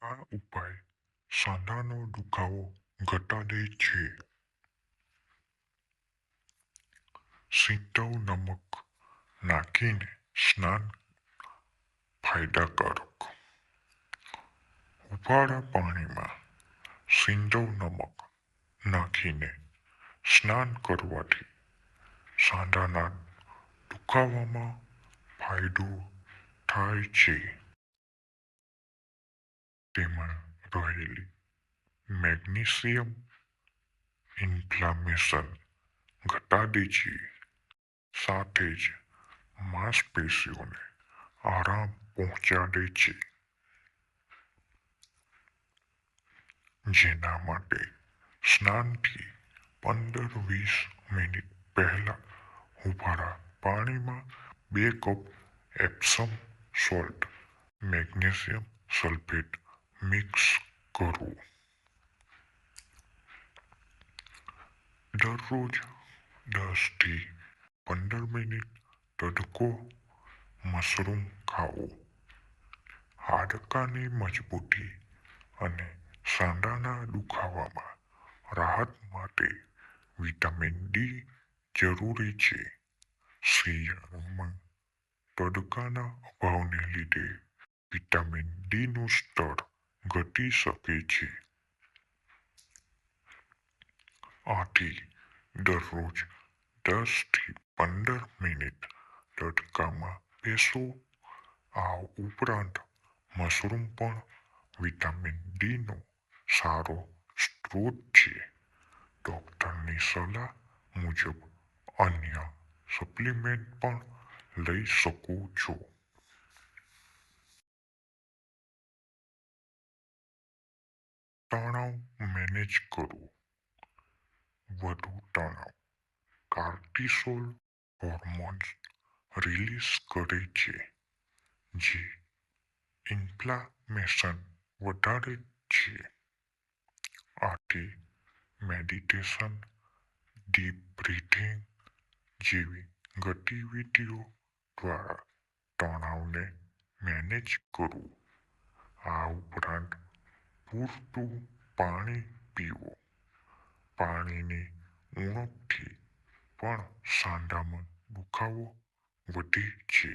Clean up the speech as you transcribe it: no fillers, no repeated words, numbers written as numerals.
આ ઉપાય સાંધાનો દુખાવો ઘટાડે છે. સિંધવ નમક નાખીને સ્નાન ફાયદાકારક. હુફાળા પાણીમાં સિંધવ નમક નાખીને સ્નાન કરવાથી સાંધાના દુખાવામાં ફાયદો થાય છે. તેમાં રહેલી મેગ્નેશિયમ ઇન્ફ્લામેશન ઘટાડે છે, સાથે જ માંસપેશીઓને આરામ પહોંચાડે છે, જેના માટે સ્નાનથી 15-20 મિનિટ પહેલા હુફાળા પાણીમાં 2 cup Epsom salt magnesium sulphate mix કરવું. દરરોજ 10થી 15 મિનિટ તડકો મશરૂમ ખાવો. હાડકાની મજબૂતી અને સાંધાના દુખાવામાં રાહત માટે વિટામિન ડી જરૂરી છે. શિયાળામાં તડકાના અભાવને લીધે વિટામિન ડીનું સ્તર ઘટી શકે છે. આથી દરરોજ 10થી 15 મિનિટ તડકામાં બેસો. આ ઉપરાંત મશરૂમ પણ વિટામિન ડીનો સારો સ્ત્રોત છે. ડૉક્ટરની સલાહ મુજબ અન્ય સપ્લિમેન્ટ પણ લઈ શકો છો. તણાવ મેનેજ કરવો. વધુ તણાવ કોર્ટિસોલ હોર્મોન્સ રિલીઝ કરે છે, જે ઇન્ફ્લામેશન વધારે છે. આથી મેડિટેશન, ડીપ બ્રીથિંગ જેવી ગતિવિધિઓ દ્વારા તણાવને મેનેજ કરવું. આ ઉપરાંત પૂરતું પાણી પીવું. પાણીની ઉણપથી પણ સાંધામાં દુખાવો વધે છે.